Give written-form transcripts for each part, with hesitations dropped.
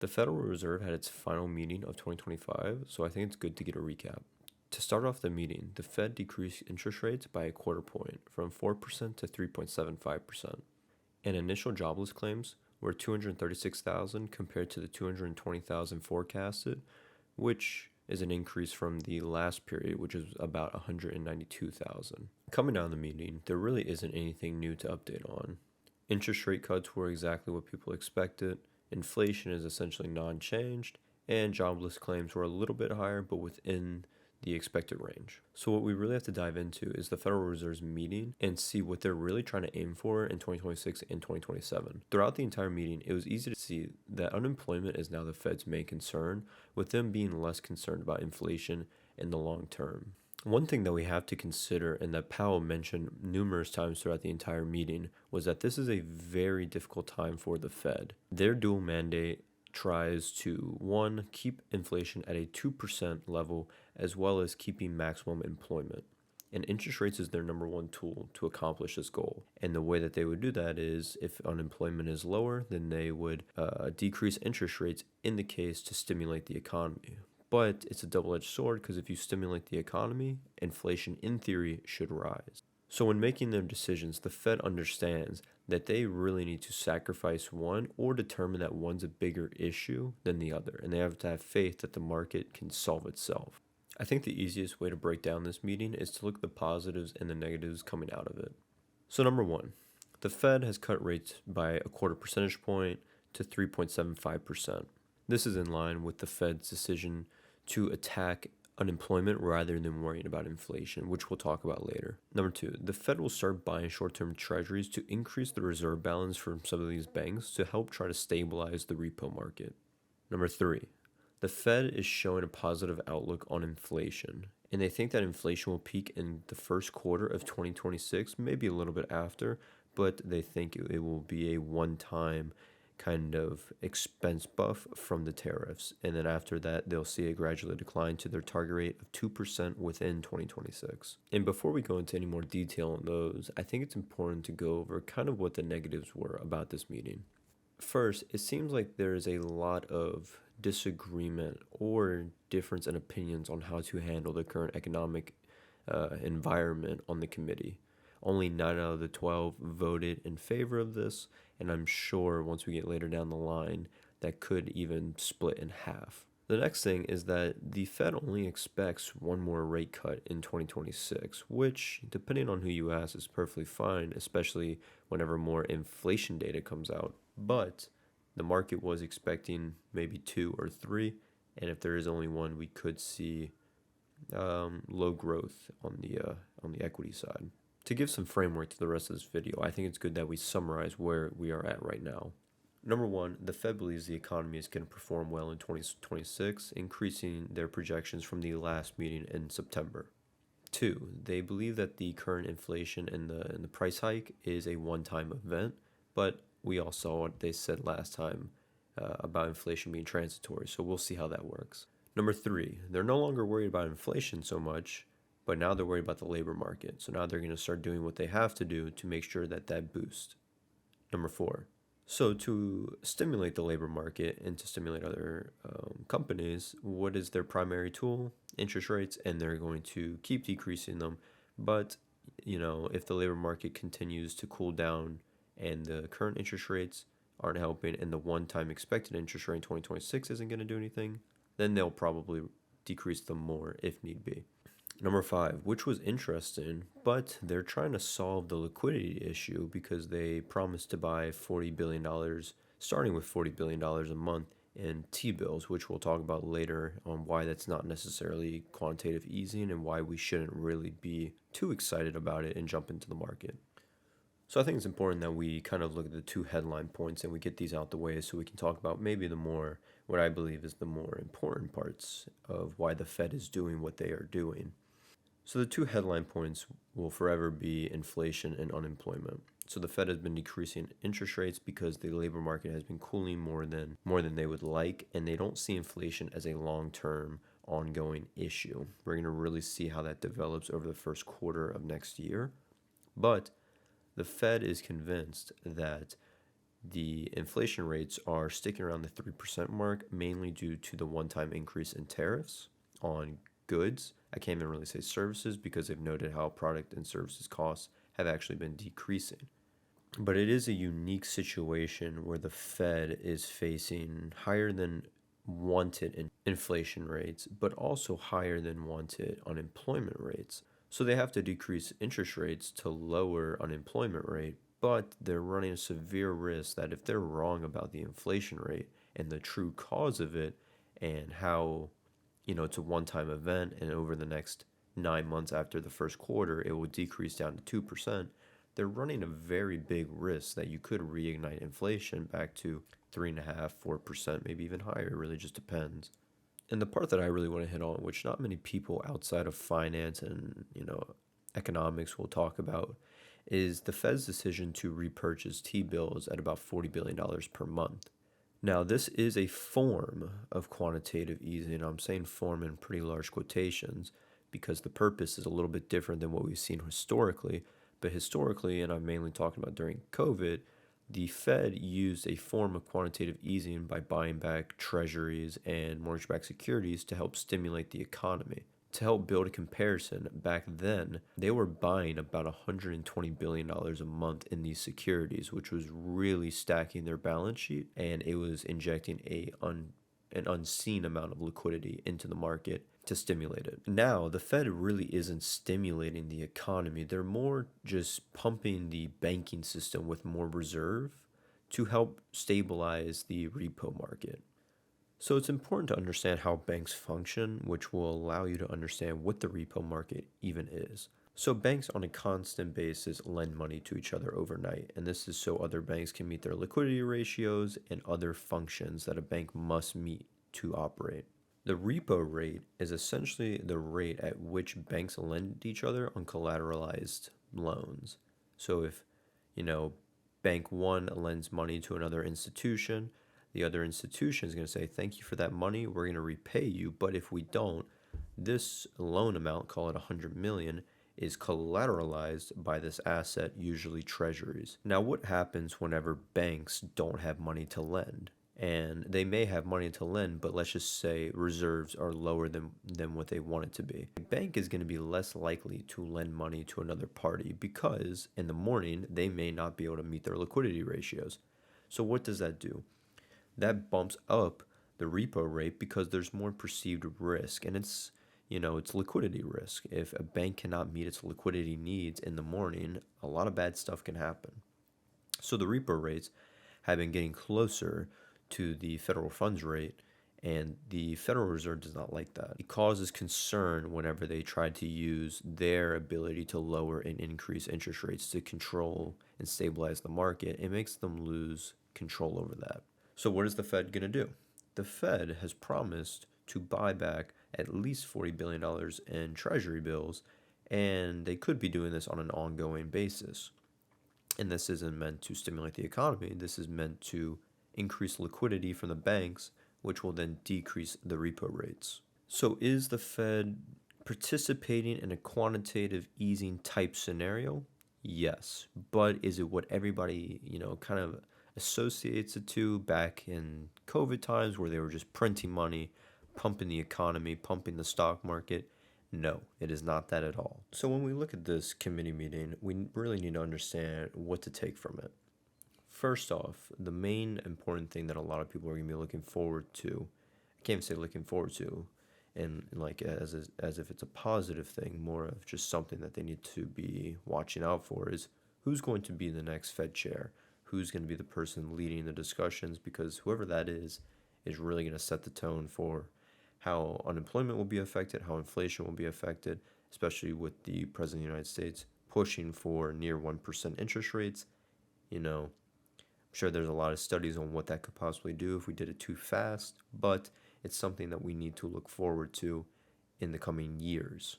The Federal Reserve had its final meeting of 2025, so I think it's good to get a recap. To start off the meeting, the Fed decreased interest rates by a quarter point from 4% to 3.75%. And initial jobless claims were 236,000 compared to the 220,000 forecasted, which is an increase from the last period, which is about 192,000. Coming down the meeting, there really isn't anything new to update on. Interest rate cuts were exactly what people expected, inflation is essentially non-changed, and jobless claims were a little bit higher, but within the expected range. So what we really have to dive into is the Federal Reserve's meeting and see what they're really trying to aim for in 2026 and 2027. Throughout the entire meeting, it was easy to see that unemployment is now the Fed's main concern, with them being less concerned about inflation in the long term. One thing that we have to consider, and that Powell mentioned numerous times throughout the entire meeting, was that this is a very difficult time for the Fed. Their dual mandate tries to, one, keep inflation at a 2% level, as well as keeping maximum employment. And interest rates is their number one tool to accomplish this goal. And the way that they would do that is if unemployment is lower, then they would decrease interest rates in the case to stimulate the economy. But it's a double-edged sword because if you stimulate the economy, inflation in theory should rise. So when making their decisions, the Fed understands that they really need to sacrifice one or determine that one's a bigger issue than the other, and they have to have faith that the market can solve itself. I think the easiest way to break down this meeting is to look at the positives and the negatives coming out of it. So number one, the Fed has cut rates by a quarter percentage point to 3.75%. This is in line with the Fed's decision to attack unemployment rather than worrying about inflation, which we'll talk about later. Number two, the Fed will start buying short-term treasuries to increase the reserve balance from some of these banks to help try to stabilize the repo market. Number three, the Fed is showing a positive outlook on inflation, and they think that inflation will peak in the first quarter of 2026, maybe a little bit after, but they think it will be a one-time kind of expense buff from the tariffs. And then after that, they'll see a gradual decline to their target rate of 2% within 2026. And before we go into any more detail on those, I think it's important to go over kind of what the negatives were about this meeting. First, it seems like there is a lot of disagreement or difference in opinions on how to handle the current economic environment on the committee. Only 9 out of the 12 voted in favor of this, and I'm sure once we get later down the line, that could even split in half. The next thing is that the Fed only expects one more rate cut in 2026, which, depending on who you ask, is perfectly fine, especially whenever more inflation data comes out. But the market was expecting maybe 2 or 3, and if there is only one, we could see low growth on the equity side. To give some framework to the rest of this video, I think it's good that we summarize where we are at right now. Number one, the Fed believes the economy is going to perform well in 2026, increasing their projections from the last meeting in September. Two, they believe that the current inflation and the price hike is a one-time event, but we all saw what they said last time about inflation being transitory, so we'll see how that works. Number three, they're no longer worried about inflation so much, but now they're worried about the labor market. So now they're going to start doing what they have to do to make sure that boosts. Number four, so to stimulate the labor market and to stimulate other companies, what is their primary tool? Interest rates, and they're going to keep decreasing them. But, if the labor market continues to cool down and the current interest rates aren't helping and the one-time expected interest rate in 2026 isn't going to do anything, then they'll probably decrease them more if need be. Number five, which was interesting, but they're trying to solve the liquidity issue because they promised to buy $40 billion, starting with $40 billion a month in T-bills, which we'll talk about later on why that's not necessarily quantitative easing and why we shouldn't really be too excited about it and jump into the market. So I think it's important that we kind of look at the two headline points and we get these out the way so we can talk about maybe what I believe is the more important parts of why the Fed is doing what they are doing. So the two headline points will forever be inflation and unemployment. So the Fed has been decreasing interest rates because the labor market has been cooling more than they would like, and they don't see inflation as a long-term ongoing issue. We're going to really see how that develops over the first quarter of next year. But the Fed is convinced that the inflation rates are sticking around the 3% mark, mainly due to the one-time increase in tariffs on goods. I can't even really say services because they've noted how product and services costs have actually been decreasing. But it is a unique situation where the Fed is facing higher than wanted inflation rates, but also higher than wanted unemployment rates. So they have to decrease interest rates to lower unemployment rate, but they're running a severe risk that if they're wrong about the inflation rate and the true cause of it and how, it's a one-time event and over the next 9 months after the first quarter, it will decrease down to 2%. They're running a very big risk that you could reignite inflation back to 3.5%, 4%, maybe even higher. It really just depends. And the part that I really want to hit on, which not many people outside of finance and, economics will talk about, is the Fed's decision to repurchase T-bills at about $40 billion per month. Now, this is a form of quantitative easing. I'm saying form in pretty large quotations because the purpose is a little bit different than what we've seen historically. But historically, and I'm mainly talking about during COVID, the Fed used a form of quantitative easing by buying back treasuries and mortgage-backed securities to help stimulate the economy. To help build a comparison, back then, they were buying about $120 billion a month in these securities, which was really stacking their balance sheet, and it was injecting an unseen amount of liquidity into the market to stimulate it. Now, the Fed really isn't stimulating the economy. They're more just pumping the banking system with more reserve to help stabilize the repo market. So it's important to understand how banks function, which will allow you to understand what the repo market even is. So banks on a constant basis lend money to each other overnight, and this is so other banks can meet their liquidity ratios and other functions that a bank must meet to operate. The repo rate is essentially the rate at which banks lend each other uncollateralized loans. So if, bank one lends money to another institution, the other institution is going to say, thank you for that money, we're going to repay you, but if we don't, this loan amount, call it 100 million, is collateralized by this asset, usually treasuries. Now, what happens whenever banks don't have money to lend? And they may have money to lend, but let's just say reserves are lower than what they want it to be. A bank is going to be less likely to lend money to another party because in the morning, they may not be able to meet their liquidity ratios. So what does that do? That bumps up the repo rate because there's more perceived risk, and it's liquidity risk. If a bank cannot meet its liquidity needs in the morning, a lot of bad stuff can happen. So the repo rates have been getting closer to the federal funds rate, and the Federal Reserve does not like that. It causes concern whenever they try to use their ability to lower and increase interest rates to control and stabilize the market. It makes them lose control over that. So what is the Fed going to do? The Fed has promised to buy back at least $40 billion in Treasury bills, and they could be doing this on an ongoing basis. And this isn't meant to stimulate the economy. This is meant to increase liquidity from the banks, which will then decrease the repo rates. So is the Fed participating in a quantitative easing type scenario? Yes. But is it what everybody, kind of associates it to back in COVID times where they were just printing money, pumping the economy, pumping the stock market? No, it is not that at all. So when we look at this committee meeting, we really need to understand what to take from it. First off, the main important thing that a lot of people are going to be looking forward to, I can't even say looking forward to, and like as if it's a positive thing, more of just something that they need to be watching out for, is who's going to be the next Fed chair, who's going to be the person leading the discussions, because whoever that is really going to set the tone for how unemployment will be affected, how inflation will be affected, especially with the President of the United States pushing for near 1% interest rates. I'm sure there's a lot of studies on what that could possibly do if we did it too fast, but it's something that we need to look forward to in the coming years.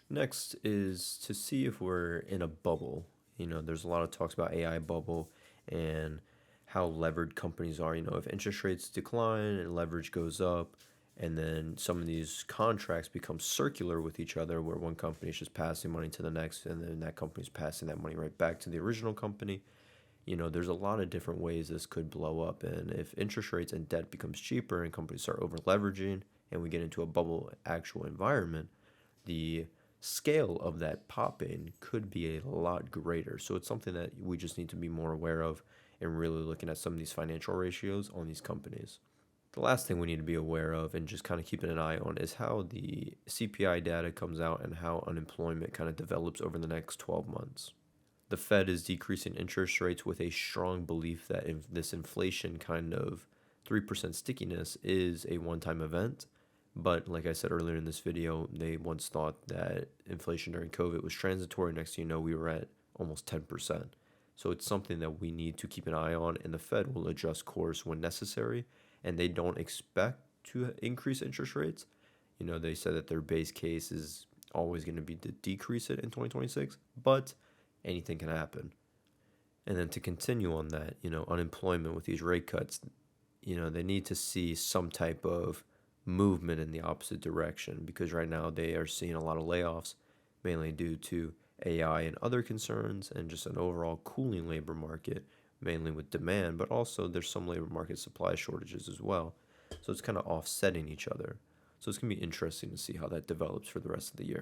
Next is to see if we're in a bubble. There's a lot of talks about AI bubble and how levered companies are. If interest rates decline and leverage goes up, and then some of these contracts become circular with each other where one company is just passing money to the next, and then that company's passing that money right back to the original company. There's a lot of different ways this could blow up. And if interest rates and debt becomes cheaper and companies start over leveraging and we get into a bubble actual environment, the scale of that popping could be a lot greater. So it's something that we just need to be more aware of and really looking at some of these financial ratios on these companies. The last thing we need to be aware of and just kind of keeping an eye on is how the CPI data comes out and how unemployment kind of develops over the next 12 months. The Fed is decreasing interest rates with a strong belief that if this inflation kind of 3% stickiness is a one-time event. But like I said earlier in this video, they once thought that inflation during COVID was transitory. Next thing you know, we were at almost 10%. So it's something that we need to keep an eye on, and the Fed will adjust course when necessary. And they don't expect to increase interest rates. They said that their base case is always going to be to decrease it in 2026, but anything can happen. And then to continue on that, unemployment with these rate cuts, they need to see some type of movement in the opposite direction, because right now they are seeing a lot of layoffs, mainly due to AI and other concerns and just an overall cooling labor market, mainly with demand, but also there's some labor market supply shortages as well. So it's kind of offsetting each other. So it's going to be interesting to see how that develops for the rest of the year.